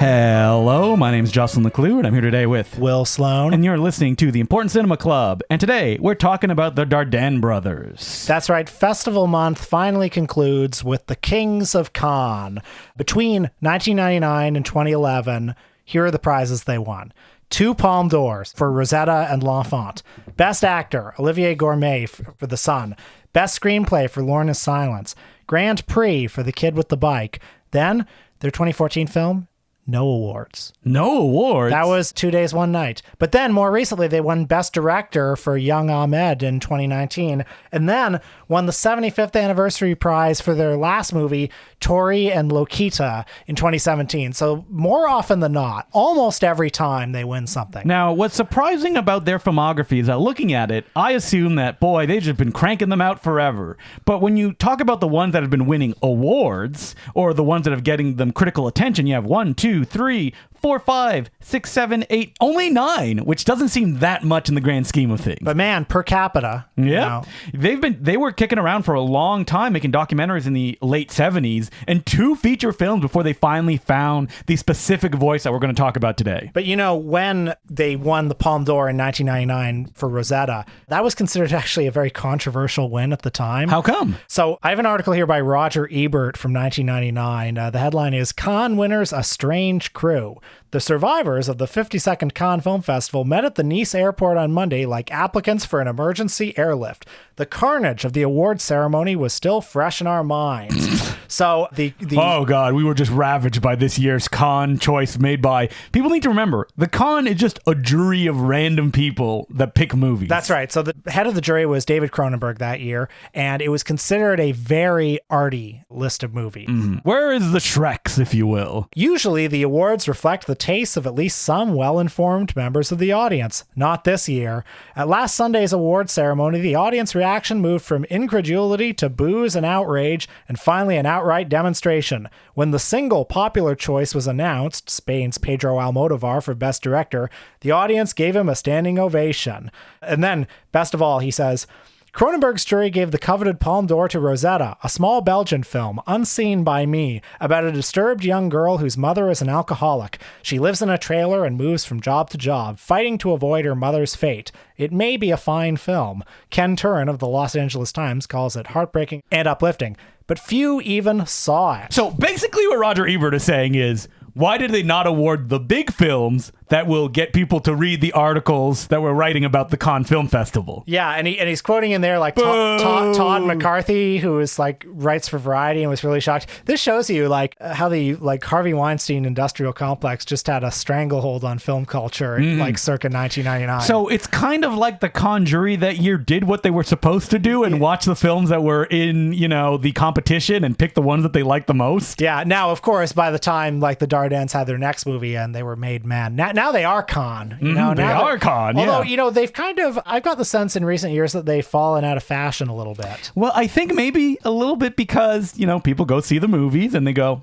Hello, my name's Jocelyn Leclue, and I'm here today with Will Sloan. And you're listening to the Important Cinema Club. And today, we're talking about the Dardenne Brothers. That's right. Festival month finally concludes with the Kings of Cannes. Between 1999 and 2011, here are the prizes they won. 2 Palme d'Ors for Rosetta and L'Enfant. Best Actor, Olivier Gourmet for The Sun. Best Screenplay for Lorna's Silence. Grand Prix for The Kid with the Bike. Then, their 2014 film, no awards. No awards? That was 2 days, 1 night. But then, more recently, they won Best Director for Young Ahmed in 2019, and then won the 75th anniversary prize for their last movie, Tori and Lokita, in 2017. So more often than not, almost every time they win something. Now, what's surprising about their filmography is that looking at it, I assume that, boy, they've just been cranking them out forever. But when you talk about the ones that have been winning awards, or the ones that have getting them critical attention, you have 1, 2, 3, 4, 5, 6, 7, 8, only 9, which doesn't seem that much in the grand scheme of things. But man, per capita, yeah, they were kicking around for a long time, making documentaries in the late 70s and 2 feature films before they finally found the specific voice that we're going to talk about today. But you know, when they won the Palme d'Or in 1999 for Rosetta, that was considered actually a very controversial win at the time. How come? So I have an article here by Roger Ebert from 1999. The headline is Cannes Winners A Strange Crew. The survivors of the 52nd Cannes Film Festival met at the Nice airport on Monday like applicants for an emergency airlift. The carnage of the award ceremony was still fresh in our minds. So oh God, we were just ravaged by this year's Cannes choice made by... People need to remember, the Cannes is just a jury of random people that pick movies. That's right. So the head of the jury was David Cronenberg that year, and it was considered a very arty list of movies. Where is the Shreks, if you will? Usually, the awards reflect the tastes of at least some well-informed members of the audience. Not this year. At last Sunday's award ceremony, the audience reaction moved from incredulity to boos and outrage, and finally an outright demonstration. When the single popular choice was announced, Spain's Pedro Almodovar for Best Director, the audience gave him a standing ovation. And then, best of all, he says, Cronenberg's jury gave the coveted Palme d'Or to Rosetta, a small Belgian film, unseen by me, about a disturbed young girl whose mother is an alcoholic. She lives in a trailer and moves from job to job, fighting to avoid her mother's fate. It may be a fine film. Ken Turin of the Los Angeles Times calls it heartbreaking and uplifting, but few even saw it. So basically what Roger Ebert is saying is, why did they not award the big films that will get people to read the articles that we're writing about the Cannes Film Festival? Yeah, and he's quoting in there like Todd McCarthy, who is like writes for Variety and was really shocked. This shows you like how the like Harvey Weinstein industrial complex just had a stranglehold on film culture like circa 1999. So it's kind of like the Cannes jury that year did what they were supposed to do and watch the films that were in, you know, the competition and pick the ones that they liked the most. Yeah. Now, of course, by the time like the Dardennes had their next movie and they were made mad. Now they are Cannes. You know, they are Cannes. Although, you know, they've kind of, I've got the sense in recent years that they've fallen out of fashion a little bit. Well, I think maybe a little bit because, you know, people go see the movies and they go,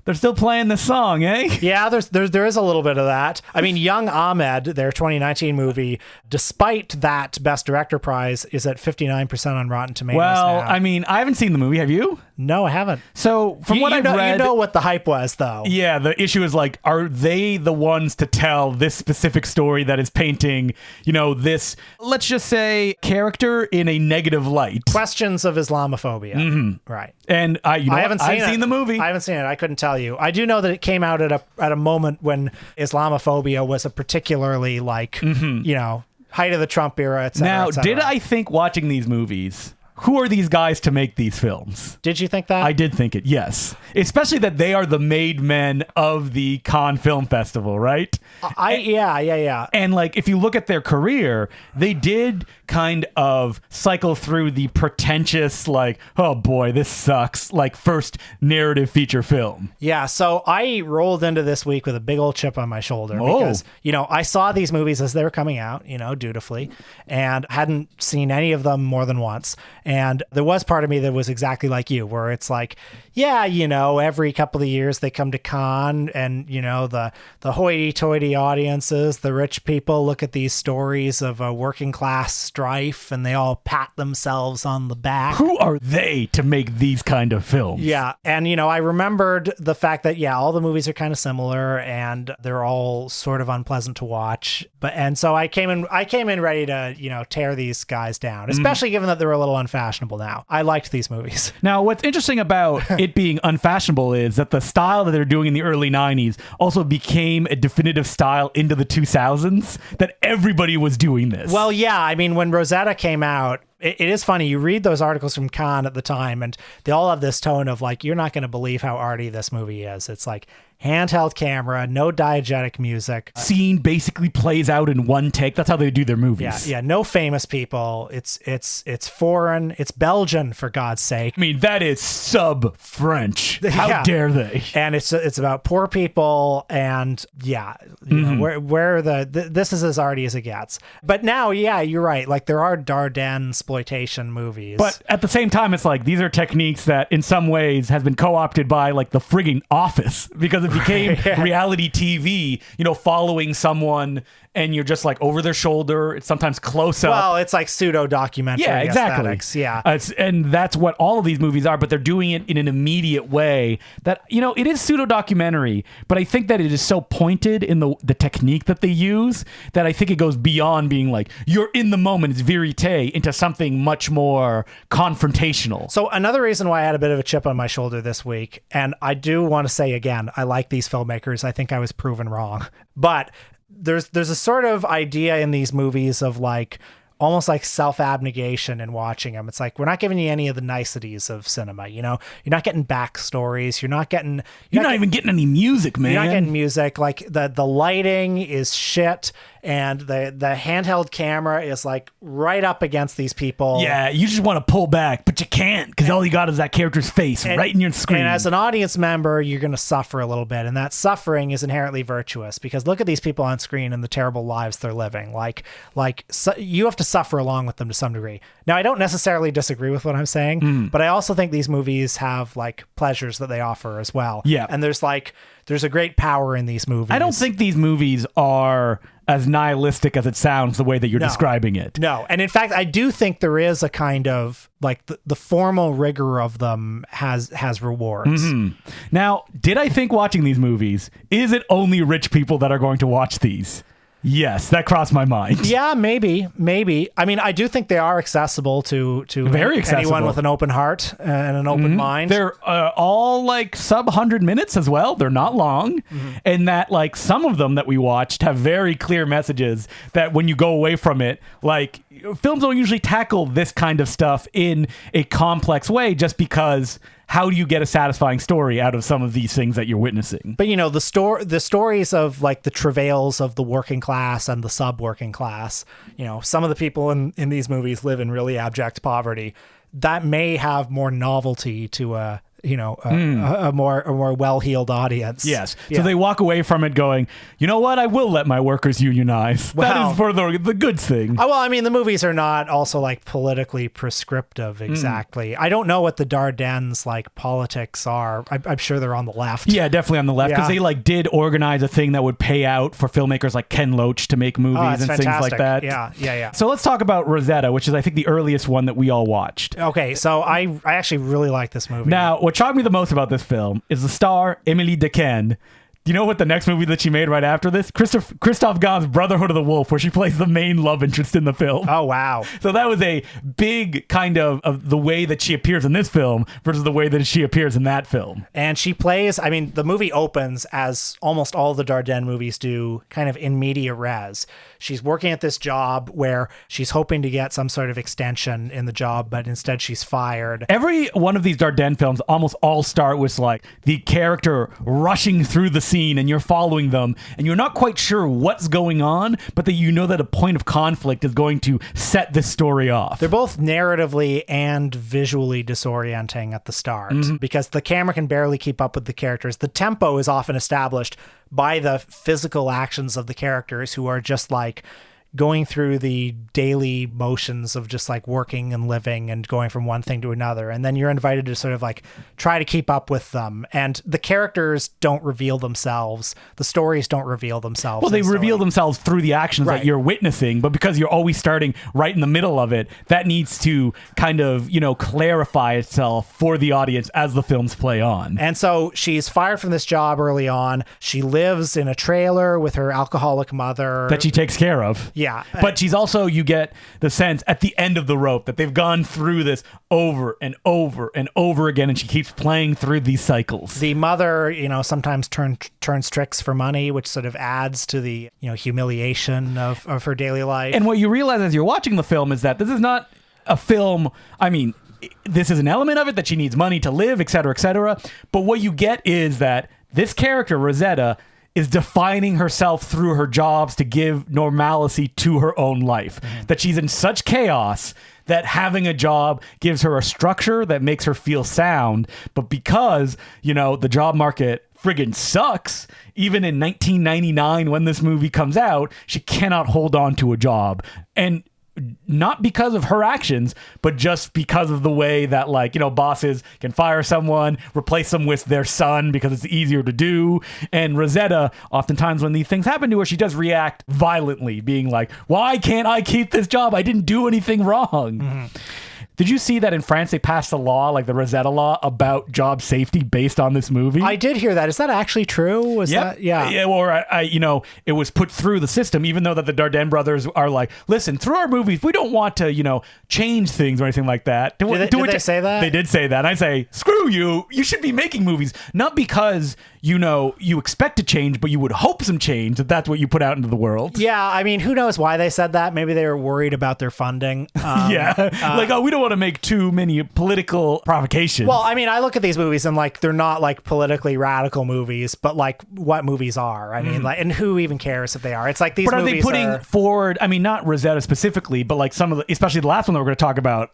they're still playing this song, eh? Yeah, there is a little bit of that. I mean, Young Ahmed, their 2019 movie, despite that Best Director prize, is at 59% on Rotten Tomatoes Well, now. I mean, I haven't seen the movie. Have you? No, I haven't. So from what I've read... You know what the hype was, though. Yeah, the issue is like, are they the ones to tell this specific story that is painting, you know, this, let's just say, character in a negative light? Questions of Islamophobia. Right. And I haven't seen the movie. I haven't seen it. I couldn't tell you. I do know that it came out at a moment when Islamophobia was a particularly like, you know, height of the Trump era, et cetera. Now, et cetera. did I think watching these movies, who are these guys to make these films? Did you think that? I did think it, yes. Especially that they are the made men of the Cannes Film Festival, right? Yeah. And like, if you look at their career, they did kind of cycle through the pretentious, like, oh boy, this sucks, like first narrative feature film. Yeah, so I rolled into this week with a big old chip on my shoulder because, you know, I saw these movies as they were coming out, you know, dutifully, and hadn't seen any of them more than once. And there was part of me that was exactly like you, where it's like, yeah, you know, every couple of years they come to Cannes and, you know, the hoity-toity audiences, the rich people look at these stories of a working class strife and they all pat themselves on the back. Who are they to make these kind of films? Yeah. And, I remembered the fact that, all the movies are kind of similar and they're all sort of unpleasant to watch. And so I came in ready to, tear these guys down, especially given that they're a little unfashionable now. I liked these movies. Now, what's interesting about it being unfashionable is that the style that they're doing in the early 90s also became a definitive style into the 2000s, that everybody was doing this. Well, yeah. I mean, when Rosetta came out, it is funny. You read those articles from Cannes at the time, and they all have this tone of like, you're not going to believe how arty this movie is. It's like handheld camera, no diegetic music. Scene basically plays out in one take. That's how they do their movies. Yeah. No famous people. It's foreign. It's Belgian, for God's sake. I mean, that is sub-French. How dare they? And it's about poor people, and where this is as arty as it gets. But now, you're right. Like, there are Dardenne exploitation movies. But at the same time, it's like these are techniques that in some ways has been co-opted by like the frigging Office, because it became reality TV, following someone and you're just like over their shoulder. It's sometimes close up. Well, it's like pseudo documentary. Yeah, exactly. Aesthetics. Yeah. And that's what all of these movies are, but they're doing it in an immediate way that, it is pseudo documentary, but I think that it is so pointed in the technique that they use that I think it goes beyond being like, you're in the moment, it's verite, into something much more confrontational. So another reason why I had a bit of a chip on my shoulder this week, and I do want to say again, I like these filmmakers. I think I was proven wrong, but there's a sort of idea in these movies of like almost like self-abnegation in watching them. It's like, we're not giving you any of the niceties of cinema. You're not getting backstories. You're not even getting any music, man. You're not getting music. Like the lighting is shit. And the handheld camera is like right up against these people. Yeah, you just want to pull back, but you can't, because all you got is that character's face right in your screen. And as an audience member, you're going to suffer a little bit. And that suffering is inherently virtuous, because look at these people on screen and the terrible lives they're living. So you have to suffer along with them to some degree. Now, I don't necessarily disagree with what I'm saying, but I also think these movies have like pleasures that they offer as well. Yeah. And there's a great power in these movies. I don't think these movies are as nihilistic as it sounds the way that you're describing it. No. And in fact, I do think there is a kind of like the formal rigor of them has rewards. Now, did I think watching these movies, is it only rich people that are going to watch these? Yes, that crossed my mind. Yeah, maybe. I mean, I do think they are accessible to very accessible. Anyone with an open heart and an open mind. They're all like sub 100 minutes as well. They're not long. And that like some of them that we watched have very clear messages that when you go away from it, like films don't usually tackle this kind of stuff in a complex way, just because how do you get a satisfying story out of some of these things that you're witnessing? But the stories of like the travails of the working class and the sub-working class, some of the people in these movies live in really abject poverty. That may have more novelty to a more well-heeled audience. Yes. Yeah. So they walk away from it going, you know what? I will let my workers unionize. That is for the good thing. Well, I mean, the movies are not also like politically prescriptive exactly. I don't know what the Dardennes like politics are. I'm sure they're on the left. Yeah, definitely on the left, because they like did organize a thing that would pay out for filmmakers like Ken Loach to make movies and things like that. Yeah. So let's talk about Rosetta, which is I think the earliest one that we all watched. Okay, so I actually really like this movie. Now, what shocked me the most about this film is the star, Emily Dequesne. Do you know what the next movie that she made right after this? Christoph Gahn's Brotherhood of the Wolf, where she plays the main love interest in the film. Oh, wow. So that was a big kind of the way that she appears in this film versus the way that she appears in that film. And she plays, I mean, the movie opens as almost all the Dardenne movies do, kind of in media res. She's working at this job where she's hoping to get some sort of extension in the job, but instead she's fired. Every one of these Dardenne films almost all start with like the character rushing through the scene and you're following them and you're not quite sure what's going on, but that you know that a point of conflict is going to set this story off. They're both narratively and visually disorienting at the start because the camera can barely keep up with the characters. The tempo is often established by the physical actions of the characters, who are just like, going through the daily motions of just like working and living and going from one thing to another. And then you're invited to sort of like try to keep up with them. And the characters don't reveal themselves. The stories don't reveal themselves. Well, they reveal themselves through the actions Right. that you're witnessing, but because you're always starting right in the middle of it, that needs to kind of, clarify itself for the audience as the films play on. And so she's fired from this job early on. She lives in a trailer with her alcoholic mother. That she takes care of. Yeah. But she's also, you get the sense at the end of the rope that they've gone through this over and over and over again, and she keeps playing through these cycles. The mother, sometimes turns tricks for money, which sort of adds to the, humiliation of her daily life. And what you realize as you're watching the film is that this is not a film. I mean, this is an element of it that she needs money to live, et cetera, et cetera. But what you get is that this character, Rosetta, is defining herself through her jobs to give normalcy to her own life. Mm-hmm. That she's in such chaos that having a job gives her a structure that makes her feel sound. But because, the job market friggin' sucks, even in 1999 when this movie comes out, she cannot hold on to a job. And not because of her actions, but just because of the way that, bosses can fire someone, replace them with their son because it's easier to do. And Rosetta, oftentimes when these things happen to her, she does react violently, being like, why can't I keep this job? I didn't do anything wrong. Mm-hmm. Did you see that in France they passed a law, like the Rosetta Law, about job safety based on this movie? I did hear that. Is that actually true? Was that? Yeah. Yeah. Or it was put through the system, even though that the Dardenne brothers are like, listen, through our movies, we don't want to, change things or anything like that. Did they say that? They did say that. And I say, screw you. You should be making movies, not because you expect to change, but you would hope some change. That's what you put out into the world. Yeah. I mean, who knows why they said that? Maybe they were worried about their funding. We don't want to make too many political provocations. Well, I mean, I look at these movies and they're not politically radical movies, but what movies are. I mean, and who even cares if they are? It's like these movies. But are they putting forward? I mean, not Rosetta specifically, but some of the, especially the last one that we're going to talk about.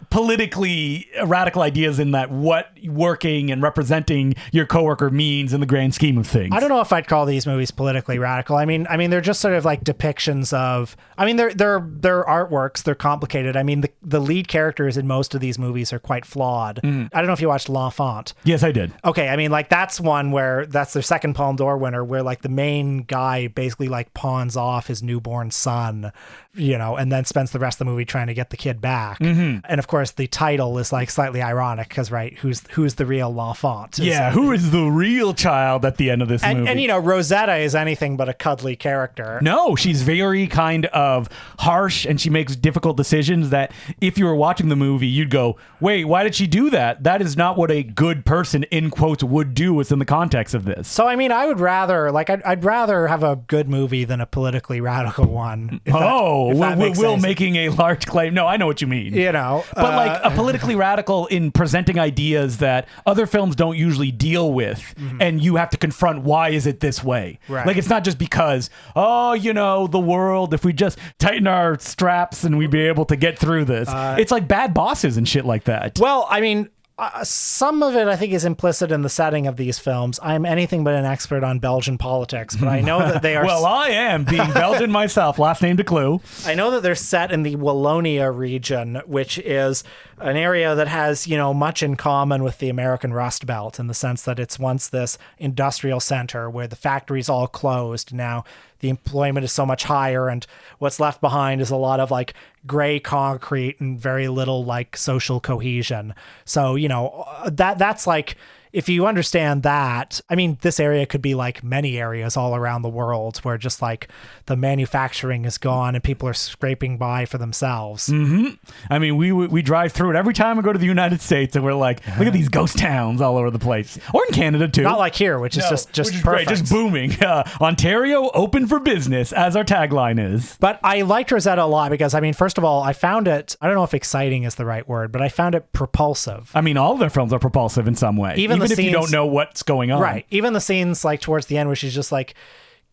Politically radical ideas in that what working and representing your coworker means in the grand scheme of things. I don't know if I'd call these movies politically radical. I mean they're just sort of depictions of. I mean they're artworks. They're complicated. I mean the lead characters in most of these movies are quite flawed. I don't know if you watched L'Enfant. Yes, I did. Okay, I mean that's one where that's their second Palme d'Or winner, where the main guy basically pawns off his newborn son, and then spends the rest of the movie trying to get the kid back. Mm-hmm. And of course, the title is slightly ironic because, right, who's the real L'Enfant? Yeah, who is the real child at the end of this movie? And Rosetta is anything but a cuddly character. No, she's very kind of harsh, and she makes difficult decisions that if you were watching the movie, you'd go, wait, why did she do that? That is not what a good person, in quotes, would do within the context of this. So, I mean, I would rather, I'd rather have a good movie than a politically radical one. Will making a large claim. No, I know what you mean. But a politically radical in presenting ideas that other films don't usually deal with, mm-hmm. and you have to confront why is it this way. Right. It's not just because, the world, if we just tighten our straps and we'd be able to get through this. It's like Bad Bosses and shit like that. Well, I mean, some of it, I think, is implicit in the setting of these films. I'm anything but an expert on Belgian politics, but I know that they are... Well, I am, being Belgian myself, last name to clue. I know that they're set in the Wallonia region, which is an area that has, much in common with the American Rust Belt, in the sense that it's once this industrial center where the factories all closed. Now, the employment is so much higher, and what's left behind is a lot of gray concrete and very little social cohesion. So, that's if you understand that, I mean, this area could be many areas all around the world where just the manufacturing is gone and people are scraping by for themselves. Mm-hmm. I mean, we drive through it every time we go to the United States, and we're look at these ghost towns all over the place, or in Canada too. Not like here, which is just which is perfect, great, just booming. Ontario open for business, as our tagline is. But I liked Rosetta a lot because, I mean, first of all, I found it. I don't know if exciting is the right word, but I found it propulsive. I mean, all of their films are propulsive in some way. Even if you don't know what's going on. Right. Even the scenes towards the end where she's just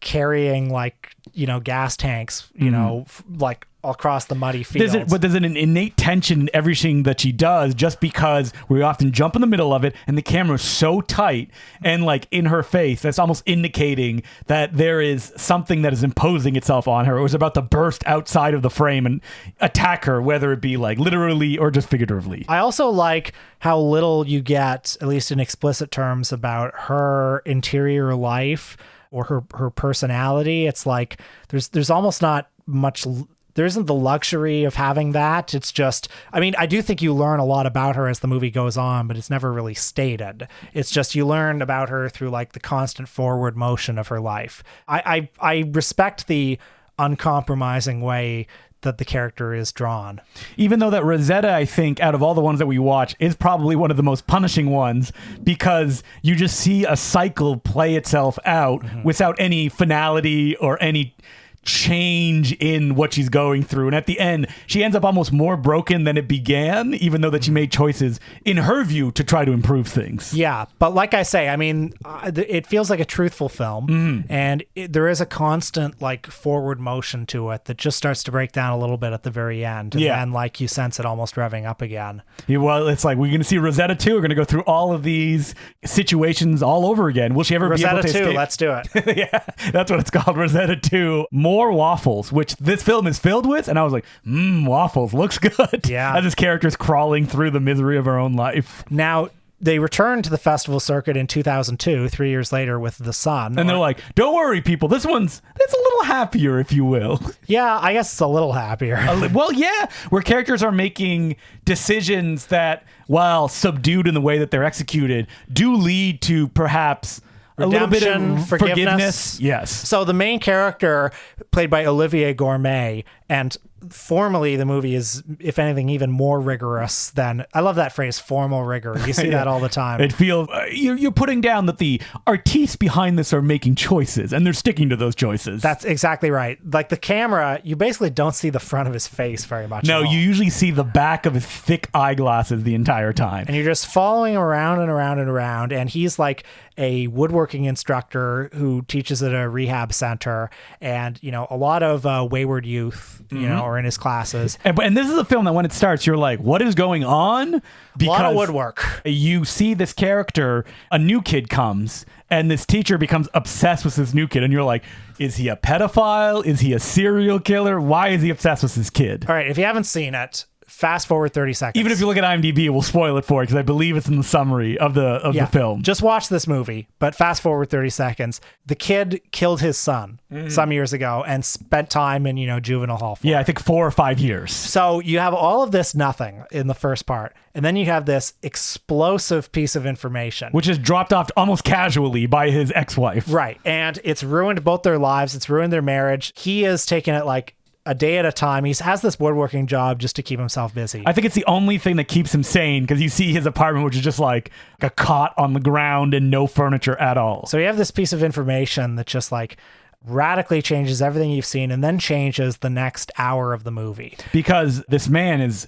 carrying like, gas tanks, like across the muddy fields. There's an innate tension in everything that she does, just because we often jump in the middle of it and the camera's so tight and like in her face, that's almost indicating that there is something that is imposing itself on her. It was about to burst outside of the frame and attack her, whether it be like literally or just figuratively. I also like how little you get, at least in explicit terms, about her interior life or her personality. It's like there's almost not much. There isn't the luxury of having that. It's just, I do think you learn a lot about her as the movie goes on, but it's never really stated. It's just you learn about her through like the constant forward motion of her life. I respect the uncompromising way that the character is drawn. Even though that Rosetta, I think, out of all the ones that we watch, is probably one of the most punishing ones, because you just see a cycle play itself out without any finality or any change in what she's going through. And at the end, she ends up almost more broken than it began, even though that she made choices, in her view, to try to improve things. Yeah, but like I say, it feels like a truthful film, and there is a constant like forward motion to it that just starts to break down a little bit at the very end. And then like you sense it almost revving up again. Yeah, well, it's like, we're going to see Rosetta 2. We're going to go through all of these situations all over again. Will she ever be able to Rosetta 2, escape? let's do it. Yeah, that's what it's called, Rosetta 2. More waffles, which this film is filled with, and I was like, waffles, looks good. Yeah. As this character's crawling through the misery of her own life. Now, they returned to the festival circuit in 2002, 3 years later, with The Sun. And they're like, don't worry, people, it's a little happier, if you will. Yeah, I guess it's a little happier. Well, yeah, where characters are making decisions that, while subdued in the way that they're executed, do lead to perhaps a little bit of forgiveness. Yes. So the main character, played by Olivier Gourmet, and formally the movie is, if anything, even more rigorous than, I love that phrase, formal rigor. You see that all the time. It feels you're putting down that the artistes behind this are making choices, and they're sticking to those choices. That's exactly right. Like the camera, you basically don't see the front of his face very much. No, at all. you usually see the back of his thick eyeglasses the entire time. And you're just following him around and around and around, and he's like a woodworking instructor who teaches at a rehab center, and a lot of wayward youth are in his classes. And this is a film that when it starts, you're like, what is going on? Because a lot of woodwork. You see this character, a new kid comes, and this teacher becomes obsessed with this new kid, and you're like, is he a pedophile? Is he a serial killer? Why is he obsessed with this kid? All right, if you haven't seen it, fast forward 30 seconds. Even if you look at IMDb, it will spoil it for you, because I believe it's in the summary of the film. Just watch this movie, but fast forward 30 seconds. The kid killed his son some years ago and spent time in, juvenile hall for it. I think 4 or 5 years. So you have all of this nothing in the first part, and then you have this explosive piece of information. Which is dropped off almost casually by his ex-wife. Right, and it's ruined both their lives. It's ruined their marriage. He is taking it like a day at a time. He has this woodworking job just to keep himself busy. I think it's the only thing that keeps him sane, because you see his apartment, which is just like a cot on the ground and no furniture at all. So you have this piece of information that just like radically changes everything you've seen, and then changes the next hour of the movie. Because this man is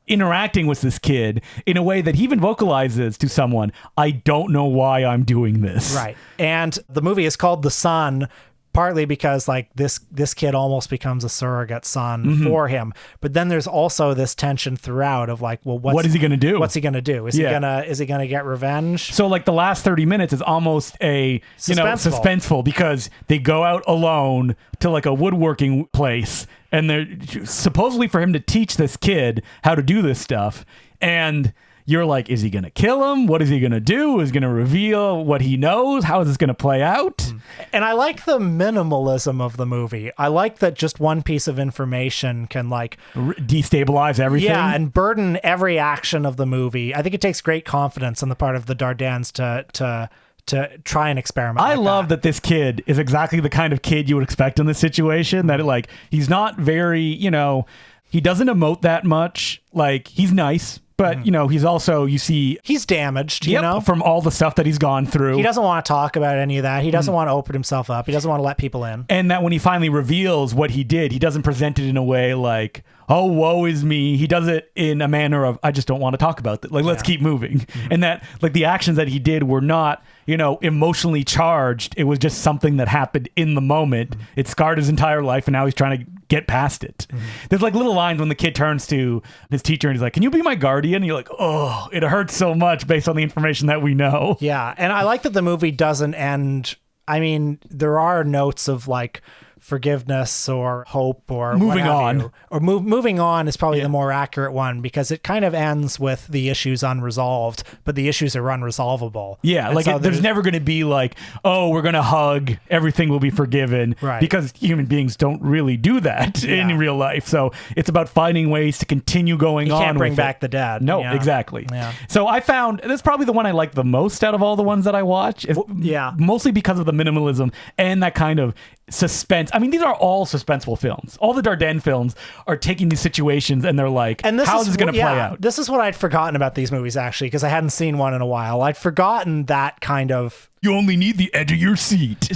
interacting with this kid in a way that he even vocalizes to someone, I don't know why I'm doing this. Right. And the movie is called The Sun, partly because like this kid almost becomes a surrogate son for him, but then there's also this tension throughout of like, well, what is he going to do? What's he going to do? Is he gonna get revenge? So like the last 30 minutes is almost a suspenseful, because they go out alone to like a woodworking place, and they're supposedly for him to teach this kid how to do this stuff, and you're like, is he going to kill him? What is he going to do? Is he going to reveal what he knows? How is this going to play out? And I like the minimalism of the movie. I like that just one piece of information can like destabilize everything. Yeah, and burden every action of the movie. I think it takes great confidence on the part of the Dardennes to try and experiment. I love that this kid is exactly the kind of kid you would expect in this situation. That he's not very, he doesn't emote that much. Like, he's nice, but he's also, you see, he's damaged, you know, from all the stuff that he's gone through. He doesn't want to talk about any of that. He doesn't want to open himself up. He doesn't want to let people in. And that when he finally reveals what he did, he doesn't present it in a way like, oh, woe is me. He does it in a manner of, I just don't want to talk about it. Like, let's keep moving. And that, like, the actions that he did were not, emotionally charged. It was just something that happened in the moment. It scarred his entire life, and now he's trying to get past it. There's like little lines when the kid turns to his teacher and he's like, can you be my guardian? And you're like, oh, it hurts so much based on the information that we know. Yeah. And I like that the movie doesn't end. I mean, there are notes of like forgiveness or hope or moving on. Moving on is probably the more accurate one, because it kind of ends with the issues unresolved, but the issues are unresolvable. Yeah, and like so there's never going to be like, oh, we're going to hug, everything will be forgiven, right? Because human beings don't really do that in real life. So it's about finding ways to continue going on. You can't bring back the dead. No, exactly. Yeah. So I found that's probably the one I like the most out of all the ones that I watch. Mostly because of the minimalism and that kind of suspense. I mean, these are all suspenseful films. All the Dardenne films are taking these situations and they're like, how is this going to play out? This is what I'd forgotten about these movies, actually, because I hadn't seen one in a while. I'd forgotten that kind of... You only need the edge of your seat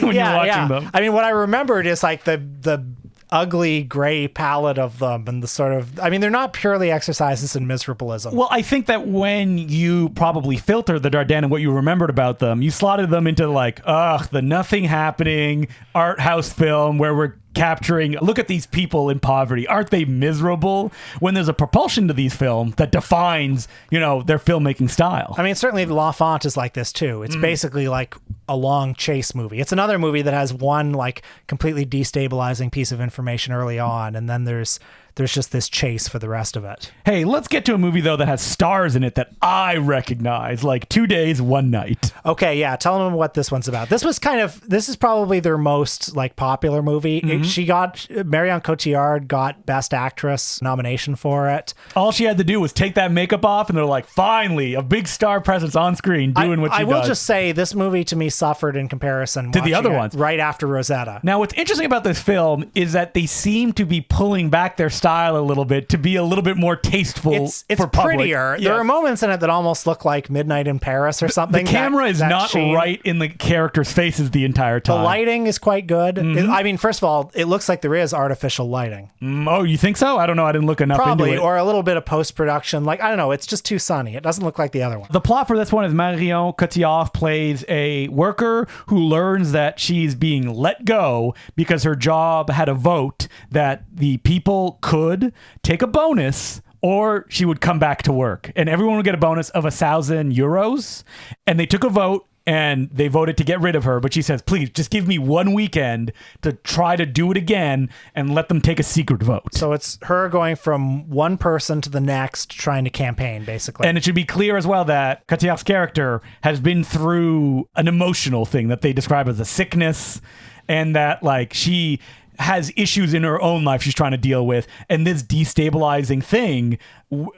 when you're watching them. I mean, what I remembered is like the ugly gray palette of them and the sort of, I mean, they're not purely exercises in miserableism. Well, I think that when you probably filter the Dardenne and what you remembered about them, you slotted them into like, the nothing happening art house film where we're capturing, look at these people in poverty. Aren't they miserable? When there's a propulsion to these films that defines, their filmmaking style. I mean, certainly L'Enfant is like this too. It's basically like a long chase movie. It's another movie that has one like completely destabilizing piece of information early on, and then there's just this chase for the rest of it. Hey, let's get to a movie, though, that has stars in it that I recognize, like 2 Days, One Night. Okay, yeah. Tell them what this one's about. This is probably their most like popular movie. Marion Cotillard got Best Actress nomination for it. All she had to do was take that makeup off, and they're like, finally, a big star presence on screen doing what she does. I will just say, this movie to me suffered in comparison to the other ones. Right after Rosetta. Now, what's interesting about this film is that they seem to be pulling back their style a little bit to be a little bit more tasteful. It's for prettier. Yeah. There are moments in it that almost look like Midnight in Paris or something. The camera is not right in the characters' faces the entire time. The lighting is quite good. I mean, first of all, it looks like there is artificial lighting. Oh, you think so? I don't know. I didn't look enough into it. Or a little bit of post-production. Like, I don't know. It's just too sunny. It doesn't look like the other one. The plot for this one is Marion Cotillard plays a worker who learns that she's being let go because her job had a vote that the people could take a bonus or she would come back to work. And everyone would get a bonus of €1,000. And they took a vote and they voted to get rid of her. But she says, please, just give me one weekend to try to do it again and let them take a secret vote. So it's her going from one person to the next trying to campaign, basically. And it should be clear as well that Cotillard's character has been through an emotional thing that they describe as a sickness, and that like she has issues in her own life she's trying to deal with, and this destabilizing thing,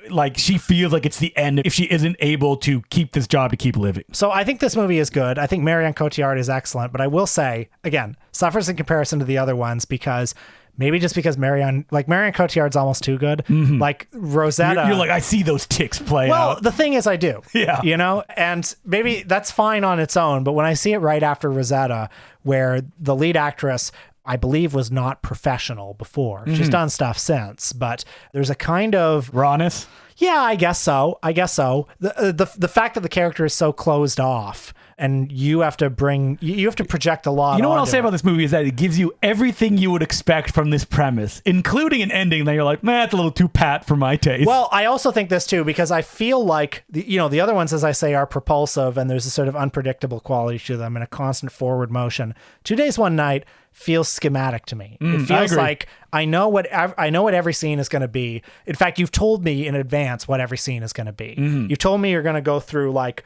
like she feels like it's the end if she isn't able to keep this job to keep living. So I think this movie is good. I think Marion Cotillard is excellent, but I will say, again, suffers in comparison to the other ones because maybe just because Marion Cotillard's almost too good. Like Rosetta. You're like, I see those ticks play out. Well, the thing is I do. Yeah. And maybe that's fine on its own, but when I see it right after Rosetta, where the lead actress, I believe, was not professional before. She's done stuff since, but there's a kind of rawness. Yeah, I guess so. The fact that the character is so closed off and you have to project a lot. You know what I'll say about this movie is that it gives you everything you would expect from this premise, including an ending that you're like, man, that's a little too pat for my taste. Well, I also think this too, because I feel like the other ones, as I say, are propulsive and there's a sort of unpredictable quality to them and a constant forward motion. 2 Days, One Night feels schematic to me. It feels like I know what every scene is going to be. In fact, you've told me in advance what every scene is going to be. You've told me you're going to go through like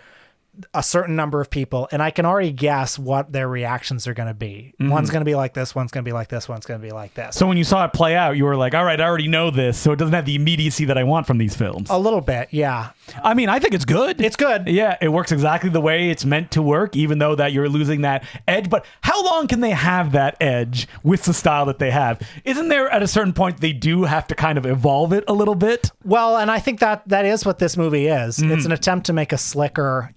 a certain number of people, and I can already guess what their reactions are going to be. One's going to be like this, one's going to be like this, one's going to be like this. So when you saw it play out, you were like, all right, I already know this, so it doesn't have the immediacy that I want from these films. A little bit, yeah. I mean, I think it's good. It's good. Yeah, it works exactly the way it's meant to work, even though that you're losing that edge. But how long can they have that edge with the style that they have? Isn't there at a certain point they do have to kind of evolve it a little bit? Well, and I think that is what this movie is. It's an attempt to make a slicker,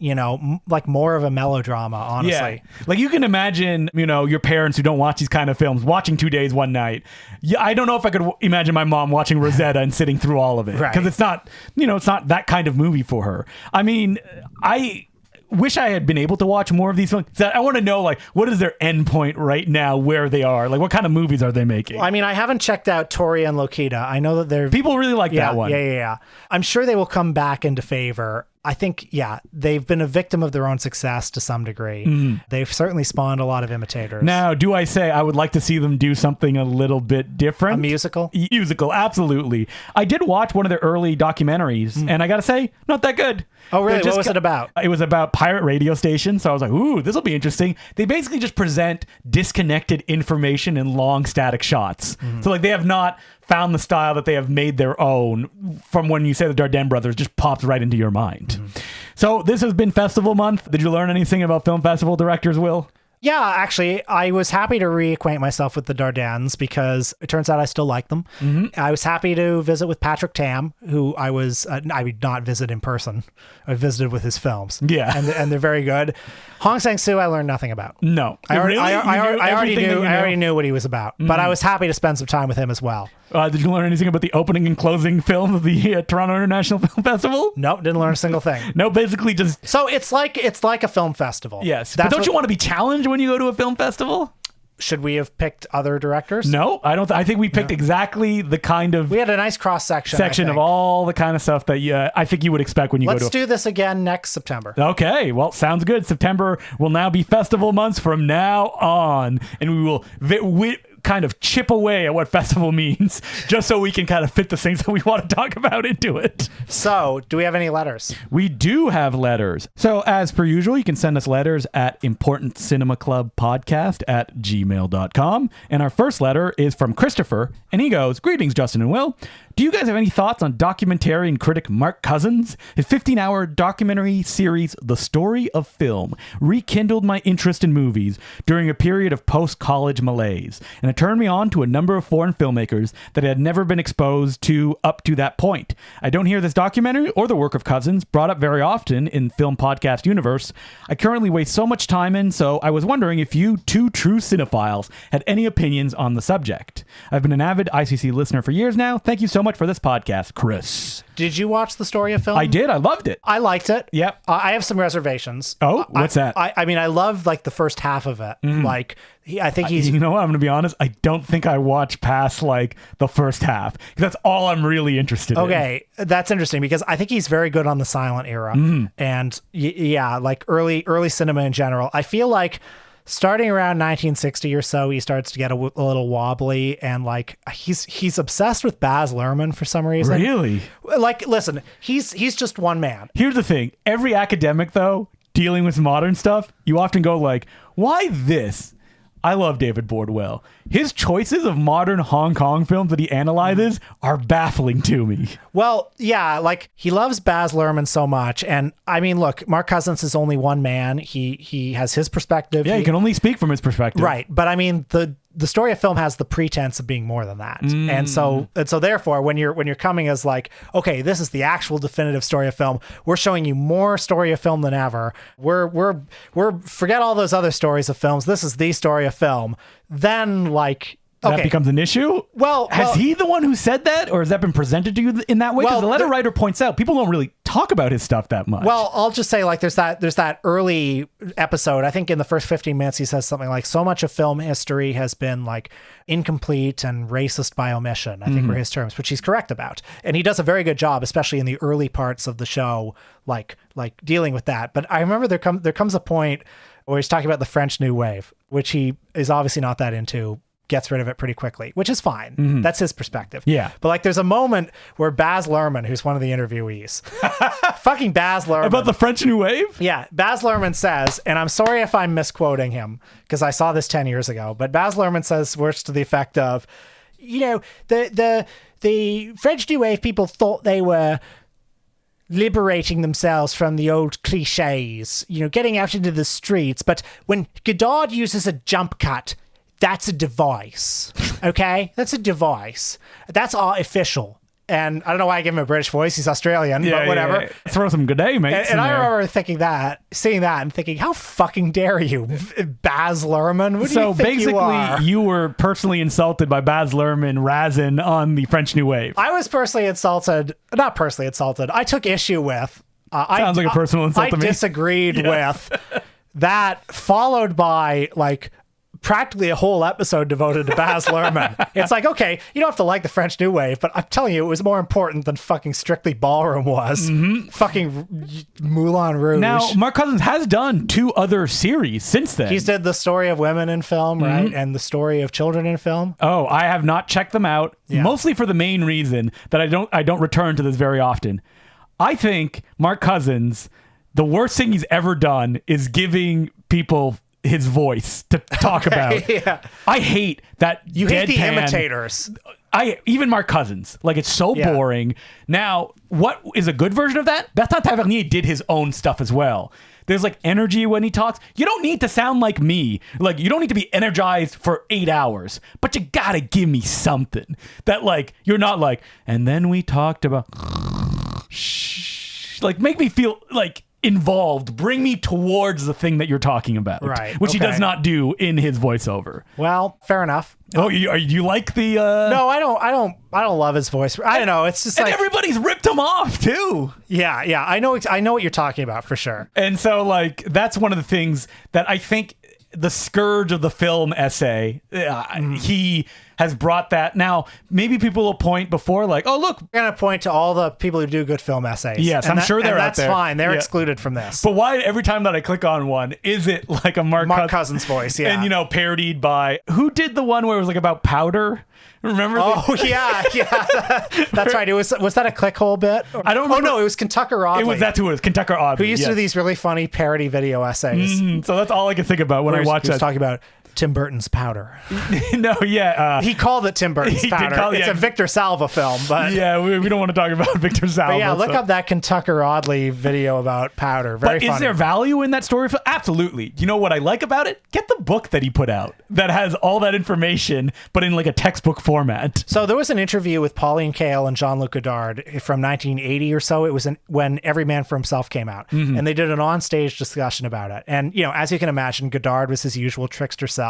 like more of a melodrama, honestly. Yeah. Like you can imagine, your parents who don't watch these kind of films watching 2 Days, One Night. Yeah, I don't know if I could imagine my mom watching Rosetta and sitting through all of it. Right. Because it's not, it's not that kind of movie for her. I mean, I wish I had been able to watch more of these films. I want to know, what is their end point right now, where they are? Like, what kind of movies are they making? I mean, I haven't checked out Tori and Lokita. I know that they're... People really like that one. Yeah. I'm sure they will come back into favor. I think, they've been a victim of their own success to some degree. They've certainly spawned a lot of imitators. Now, do I say I would like to see them do something a little bit different? A musical? Musical, absolutely. I did watch one of their early documentaries, and I got to say, not that good. Oh, really? What was it about? It was about pirate radio stations, so I was like, ooh, this will be interesting. They basically just present disconnected information in long static shots. So, they have not found the style that they have made their own from when you say the Dardenne Brothers just pops right into your mind. So this has been festival month. Did you learn anything about film festival directors, Will? Yeah, actually, I was happy to reacquaint myself with the Dardennes because it turns out I still like them. I was happy to visit with Patrick Tam, who I would not visit in person. I visited with his films. Yeah. And they're very good. Hong Sang-soo, I learned nothing about. No. I already Really? knew what he was about, but I was happy to spend some time with him as well. Did you learn anything about the opening and closing film of the Toronto International Film Festival? Nope, didn't learn a single thing. No, basically just... So it's like a film festival. Yes, but don't you want to be challenged when you go to a film festival? Should we have picked other directors? No, I don't. I think we picked exactly the kind of... We had a nice cross-section of all the kind of stuff that I think you would expect when you go to... Let's do this again next September. Okay, well, sounds good. September will now be festival months from now on, and we will... kind of chip away at what festival means just so we can kind of fit the things that we want to talk about into it. So, do we have any letters? We do have letters. So, as per usual, you can send us letters at importantcinemaclubpodcast@gmail.com. And our first letter is from Christopher, and he goes, "Greetings, Justin and Will. Do you guys have any thoughts on documentarian critic Mark Cousins? His 15-hour documentary series, The Story of Film, rekindled my interest in movies during a period of post-college malaise, and it turned me on to a number of foreign filmmakers that I had never been exposed to up to that point. I don't hear this documentary or the work of Cousins brought up very often in film podcast universe. I currently waste so much time in, so I was wondering if you two true cinephiles had any opinions on the subject. I've been an avid ICC listener for years now. Thank you so much for this podcast, Chris." Did you watch The Story of Film? I did. I loved it. I liked it. Yep. I have some reservations. Oh, what's that? I mean, I love the first half of it. I think he's... You know what? I'm going to be honest. I don't think I watched past the first half. That's all I'm really interested in. Okay. That's interesting because I think he's very good on the silent era. And early cinema in general. I feel like starting around 1960 or so, he starts to get a little wobbly, and he's obsessed with Baz Luhrmann for some reason. Really? Listen, he's just one man. Here's the thing. Every academic, though, dealing with modern stuff, you often go why this? I love David Bordwell. His choices of modern Hong Kong films that he analyzes are baffling to me. Well, yeah, he loves Baz Luhrmann so much. And I mean, look, Mark Cousins is only one man. He has his perspective. Yeah, he can only speak from his perspective. Right. But I mean, the Story of Film has the pretense of being more than that. And so therefore, when you're coming as okay, this is the actual definitive story of film, we're showing you more story of film than ever. We're forget all those other stories of films. This is the story of film. Then that becomes an issue? Well, has he the one who said that, or has that been presented to you in that way? Because the letter writer points out people don't really talk about his stuff that much. Well, I'll just say there's that early episode. I think in the first 15 minutes he says something so much of film history has been incomplete and racist by omission, I think were his terms, which he's correct about. And he does a very good job, especially in the early parts of the show, dealing with that. But I remember there comes a point where he's talking about the French New Wave, which he is obviously not that into. gets rid of it pretty quickly, which is fine. That's his perspective. Yeah. But like there's a moment where Baz Luhrmann, who's one of the interviewees, fucking Baz Luhrmann. About the French New Wave? Yeah, Baz Luhrmann says, and I'm sorry if I'm misquoting him because I saw this 10 years ago, but Baz Luhrmann says words to the effect of, the French New Wave people thought they were liberating themselves from the old cliches, getting out into the streets. But when Godard uses a jump cut, that's a device. Okay? That's a device. That's artificial. And I don't know why I give him a British voice. He's Australian, but whatever. Yeah. Throw some good day, mates. And I remember seeing that and thinking, how fucking dare you, Baz Luhrmann? What do you think you are? So basically, you were personally insulted by Baz Luhrmann razzing on the French New Wave. I was personally insulted. Not personally insulted. I took issue with. Sounds like a personal insult to me. I disagreed with that, followed by like practically a whole episode devoted to Baz Luhrmann. It's like, okay, you don't have to like the French New Wave, but I'm telling you, it was more important than fucking Strictly Ballroom was. Fucking Moulin Rouge. Now, Mark Cousins has done 2 other series since then. He's did the story of women in film, right? And the story of children in film. Oh, I have not checked them out, mostly for the main reason that I don't return to this very often. I think Mark Cousins, the worst thing he's ever done is giving people his voice to talk about. I hate that. You hate the imitators. Even Mark Cousins, like it's so boring. Now, what is a good version of that? Bertrand Tavernier did his own stuff as well. There's like energy when he talks. You don't need to sound like me. Like you don't need to be energized for 8 hours, but you gotta give me something that like you're not like. And then we talked about. Like make me feel like involved, bring me towards the thing that you're talking about, right? Which he does not do in his voiceover. Well, fair enough. Oh, you like the? No, I don't love his voice. I don't know. It's just and like everybody's ripped him off too. Yeah. I know what you're talking about for sure. And so, like, that's one of the things that I think the scourge of the film essay. He has brought that. Now, maybe people will point before, like, oh look, we're gonna point to all the people who do good film essays. Yes, I'm sure they're out there. That's fine. They're excluded from this. But why every time that I click on one is it like a Mark Cousins voice? Yeah, and parodied by who did the one where it was like about powder? Remember? Oh yeah. That's right. It was that a clickhole bit? I don't remember. Oh no, it was Kentucky Audley. That's who it was. Kentucky Audley. Who used to do these really funny parody video essays. So that's all I can think about when I watch that. He was talking about Tim Burton's Powder. No, yeah. He called it Tim Burton's Powder. It's a Victor Salva film, but... Yeah, we don't want to talk about Victor Salva. But yeah, look up that Kentucky Audley video about Powder. Very funny. Is there value in that story? Absolutely. You know what I like about it? Get the book that he put out that has all that information, but in like a textbook format. So there was an interview with Pauline Kael and Jean-Luc Godard from 1980 or so. It was when Every Man for Himself came out. And they did an onstage discussion about it. And, as you can imagine, Godard was his usual trickster self,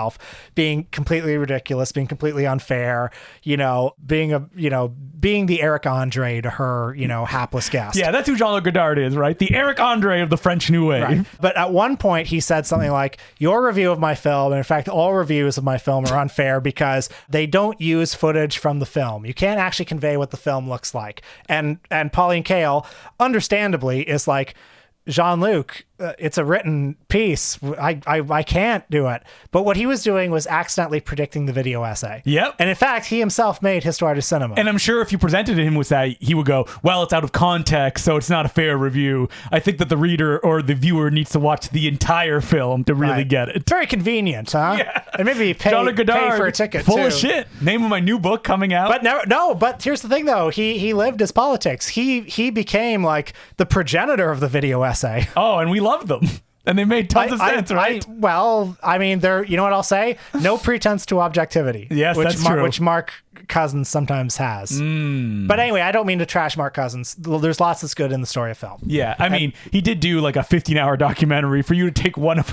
being completely ridiculous, being completely unfair, being the Eric Andre to her, hapless guest. Yeah, that's who Jean-Luc Godard is, right? The Eric Andre of the French New Wave. Right. But at one point he said something like, your review of my film, and in fact all reviews of my film are unfair because they don't use footage from the film. You can't actually convey what the film looks like. And Pauline Kael, understandably, is like, Jean-Luc, it's a written piece. I can't do it. But what he was doing was accidentally predicting the video essay. Yep. And in fact, he himself made Histoire du Cinema. And I'm sure if you presented him with that, he would go, well, it's out of context, so it's not a fair review. I think that the reader or the viewer needs to watch the entire film to really get it. It's very convenient, huh? Yeah. And maybe pay for a ticket, full of shit. Name of my new book coming out. But no, but here's the thing, though. He lived his politics. He became like the progenitor of the video essay. Oh, and we loved them. And they made tons of sense, right? There. You know what I'll say? No pretense to objectivity. Yes, that's true. Which Mark Cousins sometimes has. But anyway, I don't mean to trash Mark Cousins. There's lots that's good in the story of film. Yeah, I mean, he did do like a 15-hour documentary for you to take one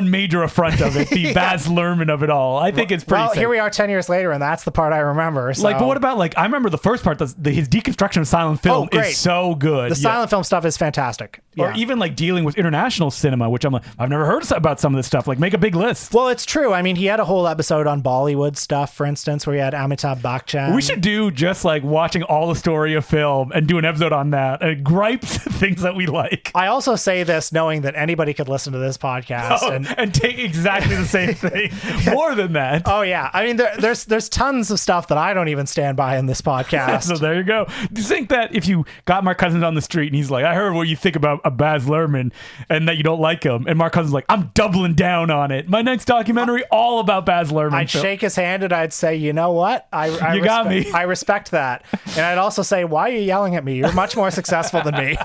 major affront of it, the Baz Luhrmann of it all. I think it's pretty sick. Here we are 10 years later, and that's the part I remember. So. But what about I remember the first part, his deconstruction of silent film is so good. The silent film stuff is fantastic. Or even dealing with international cinema, which I'm like, I've never heard about some of this stuff. Like, make a big list. Well, it's true. I mean, he had a whole episode on Bollywood stuff, for instance, where he had Amitabh blockchain. We should do just like watching all the story of film and do an episode on that. And gripes, things that we like. I also say this knowing that anybody could listen to this podcast And take exactly the same thing. More than that. Oh yeah, I mean there's tons of stuff that I don't even stand by in this podcast. So there you go. Do you think that if you got Mark Cousins on the street and he's like, I heard what you think about Baz Luhrmann and that you don't like him, and Mark Cousins is like, I'm doubling down on it. My next documentary all about Baz Luhrmann. I'd shake his hand and I'd say, you know what? You got me. I respect that. And I'd also say, why are you yelling at me? You're much more successful than me.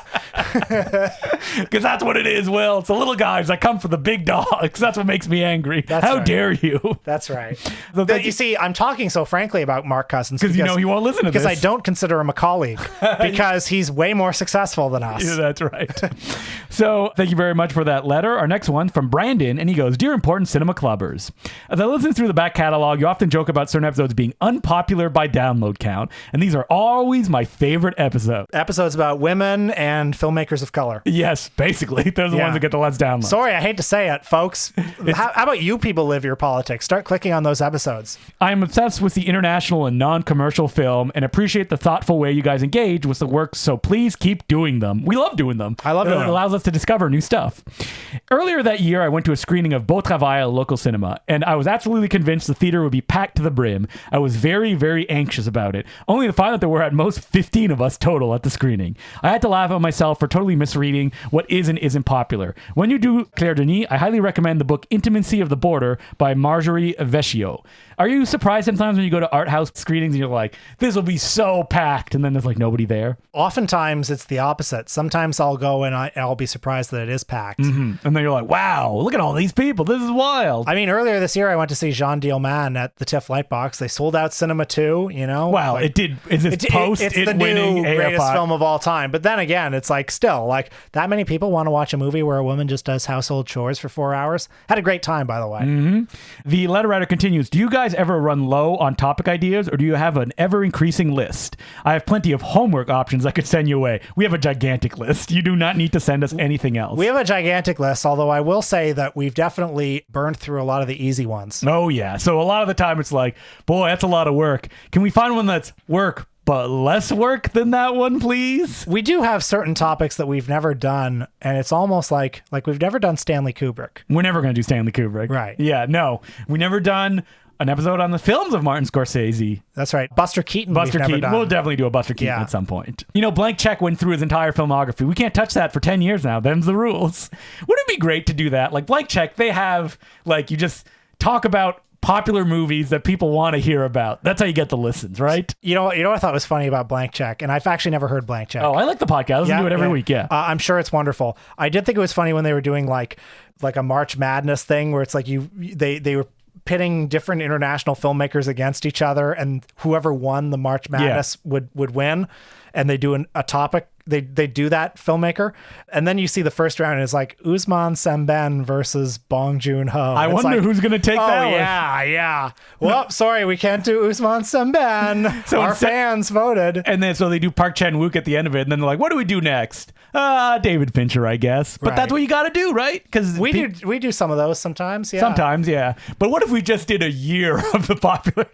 Because that's what it is, Will. It's the little guys that come for the big dogs. That's what makes me angry. How dare you? That's right. You see, I'm talking so frankly about Mark Cousins because you know he won't listen to this. Because I don't consider him a colleague because he's way more successful than us. Yeah, that's right. So thank you very much for that letter. Our next one from Brandon, and he goes, Dear important cinema clubbers, as I listen through the back catalog, you often joke about certain episodes being unpopular by download count, and these are always my favorite episodes. Episodes about women and filmmakers of color. Yes, basically. They're the ones that get the less downloads. Sorry, I hate to say it, folks. How about you people live your politics? Start clicking on those episodes. I'm obsessed with the international and non-commercial film and appreciate the thoughtful way you guys engage with the work, so please keep doing them. We love doing them. I love doing them. It allows us to discover new stuff. Earlier that year, I went to a screening of Beau Travail at a local cinema, and I was absolutely convinced the theater would be packed to the brim. I was very, very anxious about it, only to find that there were at most 15 of us total at the screening. I had to laugh at myself for totally misreading what is and isn't popular. When you do Claire Denis, I highly recommend the book Intimacy of the Border by Marjorie Vecchio. Are you surprised sometimes when you go to art house screenings and you're like, this will be so packed, and then there's like nobody there? Oftentimes it's the opposite. Sometimes I'll go and I'll be surprised that it is packed. Mm-hmm. And then you're like, wow, look at all these people. This is wild. I mean, earlier this year I went to see Jean Dielman at the TIFF Lightbox. They sold out Cinema 2, you know? Wow, like, it did. Is it post it's it the winning new greatest AFI? film of all time. But then again, it's like still like that many people want to watch a movie where a woman just does household chores for 4 hours. Had a great time, by the way. Mm-hmm. The letter writer continues. Do you guys ever run low on topic ideas, or do you have an ever-increasing list? I have plenty of homework options I could send you away. We have a gigantic list. You do not need to send us anything else. We have a gigantic list, although I will say that we've definitely burned through a lot of the easy ones. Oh, yeah. So a lot of the time it's like, boy, that's a lot of work. Can we find one that's work, but less work than that one, please? We do have certain topics that we've never done, and it's almost like we've never done Stanley Kubrick. We're never going to do Stanley Kubrick. Right. Yeah, no. We never done an episode on the films of Martin Scorsese. That's right. Buster Keaton. We'll definitely do a Buster Keaton at some point. You know, Blank Check went through his entire filmography. We can't touch that for 10 years now. Them's the rules. Wouldn't it be great to do that? Like Blank Check, they have, like, you just talk about popular movies that people want to hear about. That's how you get the listens, right? You know what I thought was funny about Blank Check, and I've actually never heard Blank Check. Oh, I like the podcast. I listen to it every week, yeah. I'm sure it's wonderful. I did think it was funny when they were doing like a March Madness thing where it's like they were pitting different international filmmakers against each other, and whoever won the March Madness would win, and they do a topic. They do that filmmaker, and then you see the first round, and it's like Ousmane Sembène versus Bong Joon-ho. I wonder who's going to take that one. Yeah. Well, sorry, we can't do Ousmane Sembène. So our fans voted. And then so they do Park Chan-wook at the end of it, and then they're like, what do we do next? David Fincher, I guess. But that's what you got to do, right? Because we do some of those sometimes, yeah. Sometimes, yeah. But what if we just did a year of the popular...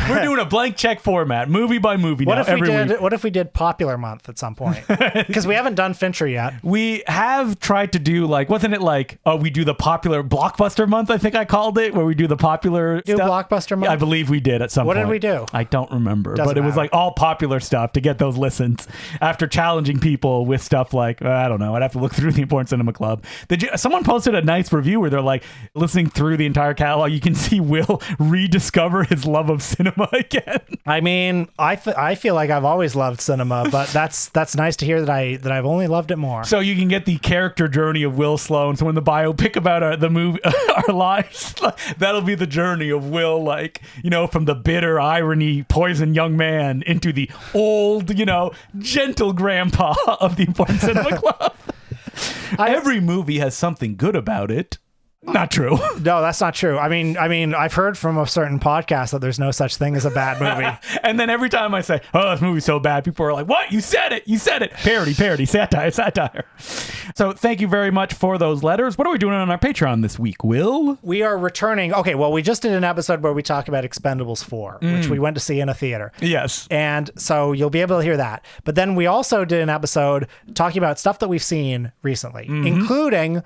We're doing a Blank Check format, movie by movie now, every week. What if we did Popular Month at some point? Because we haven't done Fincher yet. We have tried to do wasn't it we do the popular Blockbuster Month, I think I called it, where we do the popular stuff. Blockbuster Month? Yeah, I believe we did at some point. What did we do? I don't remember. But it was like all popular stuff to get those listens after challenging people with stuff like, I don't know, I'd have to look through the Important Cinema Club. Someone posted a nice review where they're like, listening through the entire catalog, you can see Will rediscover his love of cinema again. I mean, I feel like I've always loved cinema, but that's nice to hear that I've only loved it more. So you can get the character journey of Will Sloan. So when the biopic about the movie, our lives, that'll be the journey of Will, from the bitter irony, poison young man into the old, gentle grandpa of the Important Cinema Club. Every movie has something good about it. Not true. No, that's not true. I mean, I've heard from a certain podcast that there's no such thing as a bad movie. And then every time I say, oh, this movie's so bad, people are like, what? You said it. Parody, satire. So thank you very much for those letters. What are we doing on our Patreon this week, Will? We are returning. Okay, well, we just did an episode where we talked about Expendables 4, which we went to see in a theater. Yes. And so you'll be able to hear that. But then we also did an episode talking about stuff that we've seen recently, including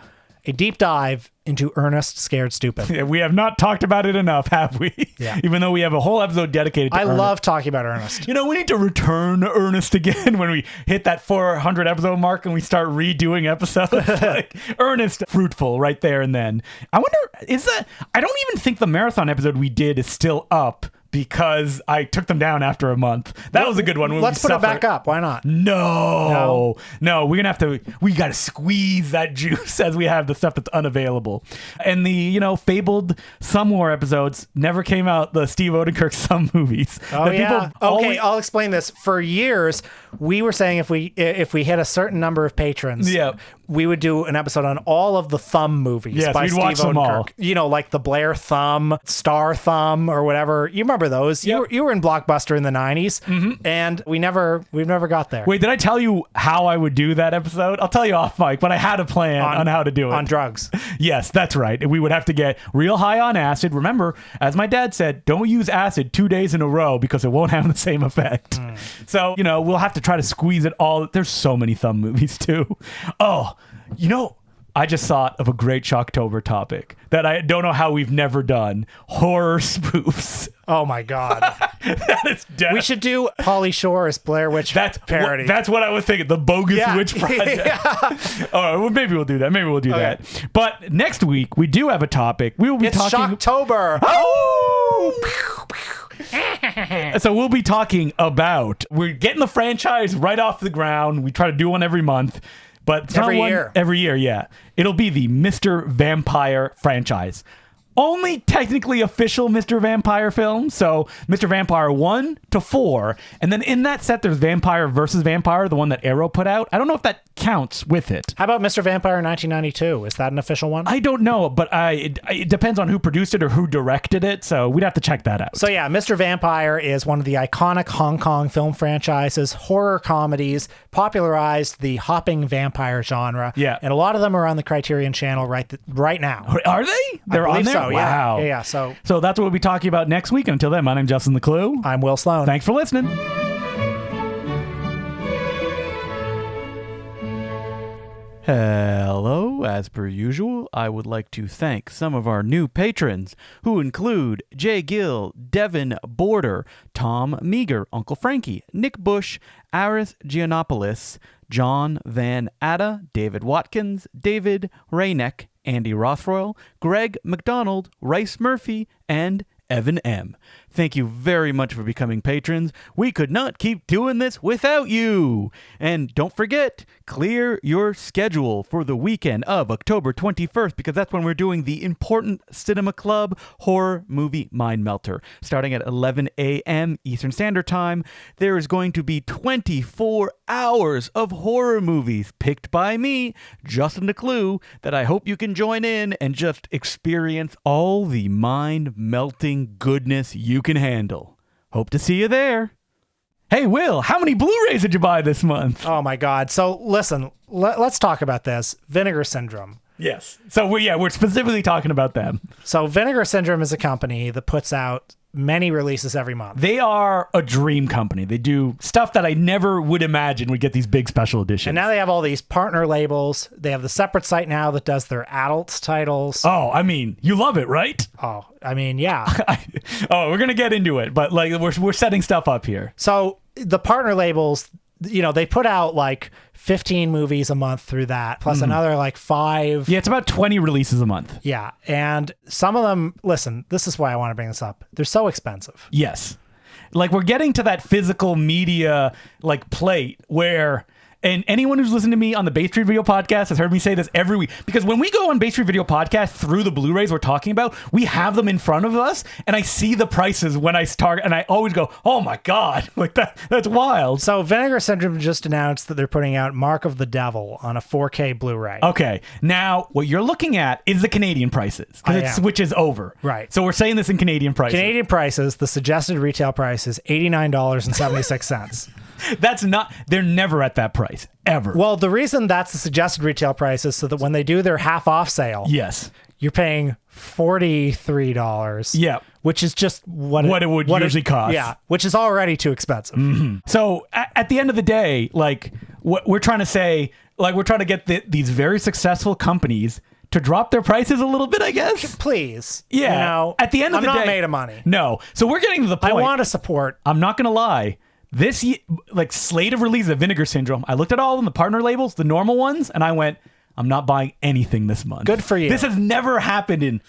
a deep dive into Ernest Scared Stupid. Yeah, we have not talked about it enough, have we? Yeah. Even though we have a whole episode dedicated to Ernest. love talking about Ernest. You know, we need to return to Ernest again when we hit that 400 episode mark and we start redoing episodes. Like Ernest, fruitful right there and then. I wonder, I don't even think the marathon episode we did is still up, because I took them down after a month. That was a good one. Let's put it back up. Why not? No, we're going to we got to squeeze that juice as we have the stuff that's unavailable. And the, fabled Some War episodes never came out, the Steve Odenkirk Some movies. Oh, yeah. Okay, I'll explain this. For years, we were saying if we hit a certain number of patrons, we would do an episode on all of the Thumb movies by Steve watch them all. Odenkirk. Like the Blair Thumb, Star Thumb, or whatever. You remember those? Yep. You were in Blockbuster in the 90s, and we've never got there. Wait, did I tell you how I would do that episode? I'll tell you off mic, but I had a plan on how to do it. On drugs. Yes, that's right. We would have to get real high on acid. Remember, as my dad said, don't use acid 2 days in a row because it won't have the same effect. So, we'll have to try to squeeze it all. There's so many Thumb movies too. Oh, I just thought of a great Shocktober topic that I don't know how we've never done. Horror spoofs. Oh my God. That is death. We should do Pauly Shore as Blair Witch parody. That's what I was thinking. The bogus witch project. All right, well, maybe we'll do that. That. But next week, we do have a topic. We will be talking... Shocktober. So we'll be talking about... We're getting the franchise right off the ground. We try to do one every month. But it's every year, yeah. It'll be the Mr. Vampire franchise. Only technically official Mr. Vampire films. So Mr. Vampire 1 to 4. And then in that set, there's Vampire versus Vampire, the one that Arrow put out. I don't know if that counts with it. How about Mr. Vampire 1992? Is that an official one? I don't know, but it depends on who produced it or who directed it. So we'd have to check that out. So yeah, Mr. Vampire is one of the iconic Hong Kong film franchises, horror comedies, popularized the hopping vampire genre. Yeah. And a lot of them are on the Criterion channel right now. Are they? They're on there? So, wow. Yeah. So that's what we'll be talking about next week. Until then, my name's Justin the Clue. I'm Will Sloan. Thanks for listening. Hello, as per usual, I would like to thank some of our new patrons, who include Jay Gill, Devin Border, Tom Meager, Uncle Frankie, Nick Bush, Aris Giannopoulos, John Van Atta, David Watkins, David Rayneck, Andy Rothroyal, Greg McDonald, Rice Murphy, and Evan M. Thank you very much for becoming patrons. We could not keep doing this without you. And don't forget, clear your schedule for the weekend of October 21st, because that's when we're doing the important Cinema Club horror movie Mind Melter. Starting at 11 a.m. Eastern Standard Time, there is going to be 24 hours of horror movies picked by me, Justin the Clue, that I hope you can join in and just experience all the mind-melting goodness you can handle. Hope to see you there. Hey, Will, how many Blu-rays did you buy this month? Oh my God. So listen, let's talk about this. Vinegar Syndrome. Yes. So we're specifically talking about them. So Vinegar Syndrome is a company that puts out many releases every month. They are a dream company. They do stuff that I never would imagine would get these big special editions. And now they have all these partner labels. They have the separate site now that does their adult titles. Oh, I mean, you love it, right? Oh, I mean, yeah. We're going to get into it, but like we're setting stuff up here. So the partner labels, they put out like 15 movies a month through that, plus another like 5. Yeah, it's about 20 releases a month. Yeah. And some of them, listen, this is why I want to bring this up. They're so expensive. Yes. Like we're getting to that physical media like plate where... And anyone who's listened to me on the Bay Street Video Podcast has heard me say this every week. Because when we go on Bay Street Video Podcast through the Blu-rays we're talking about, we have them in front of us, and I see the prices when I start, and I always go, oh my God, like that's wild. So Vinegar Syndrome just announced that they're putting out Mark of the Devil on a 4K Blu-ray. Okay, now what you're looking at is the Canadian prices, because it switches over. Right. So we're saying this in Canadian prices. Canadian prices, the suggested retail price is $89.76. They're never at that price, ever. Well, the reason that's the suggested retail price is so that when they do their half off sale, yes, you're paying $43. Yeah. Which is just what it would usually cost. Yeah, which is already too expensive. Mm-hmm. So at the end of the day, like what we're trying to say, like we're trying to get these very successful companies to drop their prices a little bit, I guess. Please. Yeah. You know, at the end of the day, I'm not made of money. No. So we're getting to the point. I want to support. I'm not going to lie. This slate of releases of Vinegar Syndrome, I looked at all of them, the partner labels, the normal ones, and I went, I'm not buying anything this month. Good for you. This has never happened in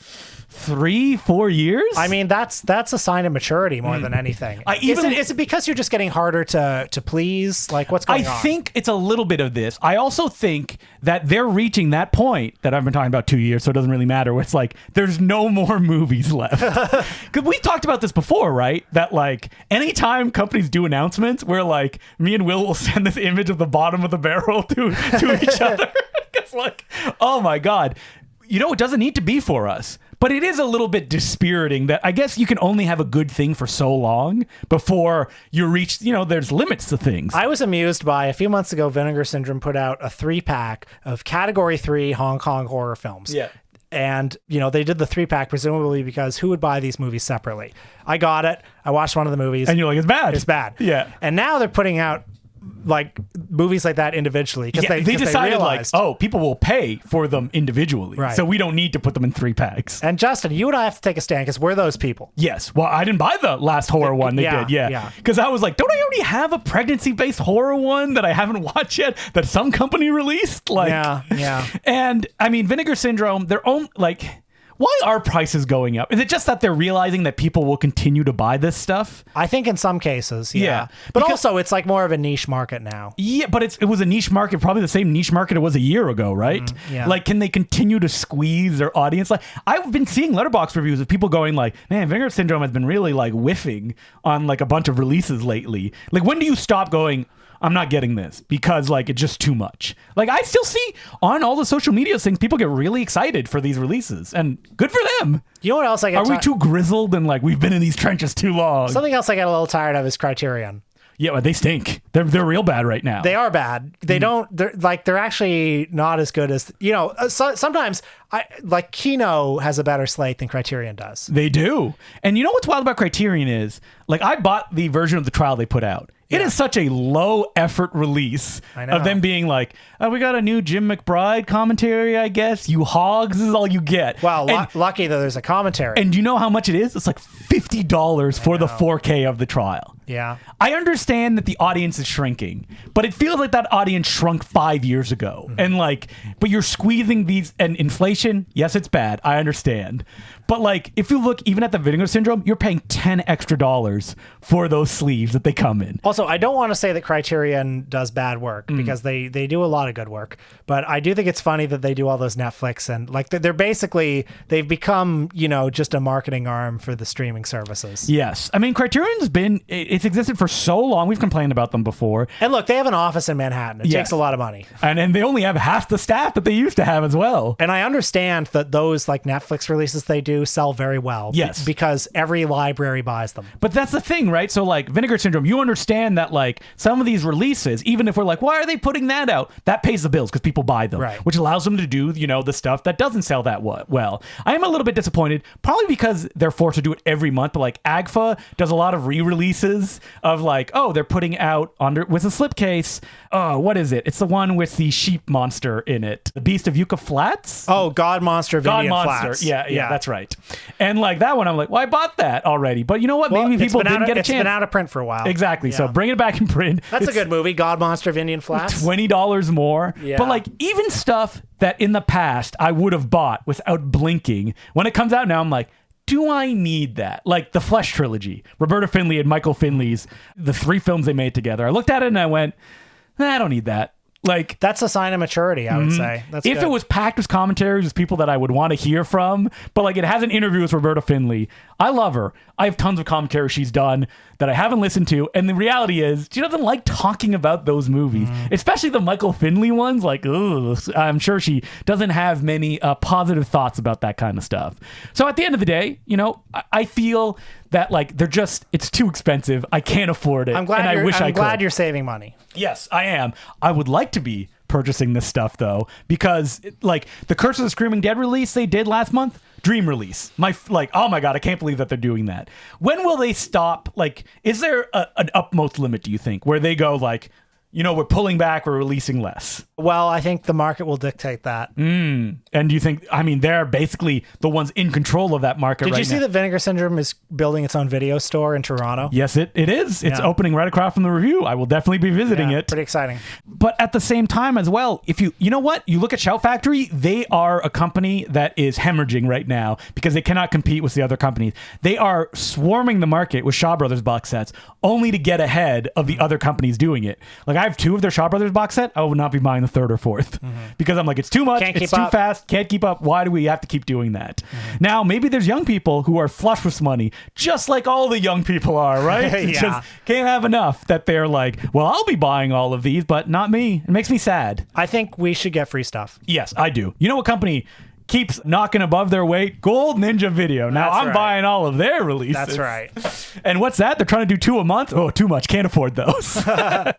3-4 years. I mean, that's a sign of maturity more than anything. Is it because you're just getting harder to please? Like, what's going on? I think it's a little bit of this. I also think that they're reaching that point that I've been talking about 2 years, so it doesn't really matter. Where it's like there's no more movies left. Because we've talked about this before, right? That like anytime companies do announcements, where like me and Will will send this image of the bottom of the barrel to each other. It's like, oh my God. You know, it doesn't need to be for us. But it is a little bit dispiriting that I guess you can only have a good thing for so long before you reach, there's limits to things. I was amused by a few months ago, Vinegar Syndrome put out a 3-pack of Category 3 Hong Kong horror films. Yeah. And, they did the 3-pack presumably because who would buy these movies separately? I got it. I watched one of the movies. And you're like, it's bad. It's bad. Yeah. And now they're putting out like movies like that individually because they decided realized, people will pay for them individually, right. So we don't need to put them in 3-packs. And Justin, you and I have to take a stand because we're those people. Yes. Well, I didn't buy the last horror one they did. Yeah. Because I was like, don't I already have a pregnancy-based horror one that I haven't watched yet that some company released? Like, yeah. And I mean, Vinegar Syndrome, their own why are prices going up? Is it just that they're realizing that people will continue to buy this stuff? I think in some cases, yeah. But also, it's like more of a niche market now. Yeah, but it was a niche market, probably the same niche market it was a year ago, right? Yeah. Like, can they continue to squeeze their audience? Like, I've been seeing letterbox reviews of people going like, man, Vinegar Syndrome has been really like whiffing on like a bunch of releases lately. Like, when do you stop going, I'm not getting this because like it's just too much. Like I still see on all the social media things, people get really excited for these releases and good for them. You know what else I get? Are we too grizzled and like we've been in these trenches too long? Something else I get a little tired of is Criterion. Yeah, but they stink. They're real bad right now. They are bad. They don't. They're actually not as good as sometimes. Kino has a better slate than Criterion does. They do. And you know what's wild about Criterion is like I bought the version of the trial they put out. It is such a low effort release of them being like, oh, we got a new Jim McBride commentary, I guess. You hogs, this is all you get. Well, lucky that there's a commentary. And do you know how much it is? It's like $50 for the 4K of the trial. Yeah. I understand that the audience is shrinking, but it feels like that audience shrunk 5 years ago. Mm-hmm. And but you're squeezing these, and inflation, yes, it's bad. I understand. But if you look even at the Vinegar Syndrome, you're paying $10 extra for those sleeves that they come in. Also, I don't want to say that Criterion does bad work because they do a lot of good work. But I do think it's funny that they do all those Netflix and they've become, just a marketing arm for the streaming services. Yes. I mean, Criterion's it's existed for so long. We've complained about them before. And look, they have an office in Manhattan. It takes a lot of money. And they only have half the staff that they used to have as well. And I understand that those Netflix releases they do sell very well. Yes. Because every library buys them. But that's the thing, right? So Vinegar Syndrome, you understand that some of these releases, even if we're like, why are they putting that out? That pays the bills because people buy them, right. Which allows them to do, the stuff that doesn't sell that well. I am a little bit disappointed, probably because they're forced to do it every month. But AGFA does a lot of re-releases of they're putting out with a slipcase. Oh, what is it? It's the one with the sheep monster in it. The Beast of Yucca Flats? Oh, God Monster of Indian Flats. Yeah, that's right. And that one, I'm like, well, I bought that already. But you know what? Maybe people didn't get a chance. It's been out of print for a while. Exactly. Yeah. So bring it back in print. That's a good movie, God Monster of Indian Flats. $20 more. Yeah. But even stuff that in the past I would have bought without blinking, when it comes out now, I'm like, do I need that? The Flesh trilogy, Roberta Findlay and Michael Finley's, the 3 films they made together. I looked at it and I went, I don't need that. Like, That's a sign of maturity, I would say. That's if good. it was packed with commentaries, with people that I would want to hear from, but like it has an interview with Roberta Findlay. I love her. I have tons of commentary she's done that I haven't listened to. And the reality is she doesn't like talking about those movies, especially the Michael Findlay ones. Like, ugh, I'm sure she doesn't have many positive thoughts about that kind of stuff. So at the end of the day, you know, I feel that like it's too expensive. I can't afford it. I'm glad, and I wish I I'm could. glad you're saving money. Yes, I am. I would like to be purchasing this stuff though, because like the Curse of the Screaming Dead release they did last month, dream release. Oh my God, I can't believe that they're doing that. When will they stop? Like, is there an utmost limit, do you think, where they go like, you know, we're pulling back, we're releasing less? Well, I think the market will dictate that. And do you think, I mean, they're basically the ones in control of that market right now. Did you see that Vinegar Syndrome is building its own video store in Toronto? Yes, it is. It's opening right across from the Review. I will definitely be visiting it. Pretty exciting. But at the same time as well, if you know what? You look at Shout Factory, they are a company that is hemorrhaging right now because they cannot compete with the other companies. They are swarming the market with Shaw Brothers box sets only to get ahead of the other companies doing it. Like, I have 2 of their Shaw Brothers box set. I would not be buying the 3rd or 4th because I'm like, it's too much. It's too fast. Can't keep up. Why do we have to keep doing that? Now, maybe there's young people who are flush with money, just like all the young people are, right? Just can't have enough that they're like, well, I'll be buying all of these, but not me. It makes me sad. I think we should get free stuff. Yes, I do. You know what company keeps knocking above their weight? Gold Ninja Video. Now, I'm buying all of their releases. That's right. And what's that? They're trying to do 2 a month? Oh, too much. Can't afford those.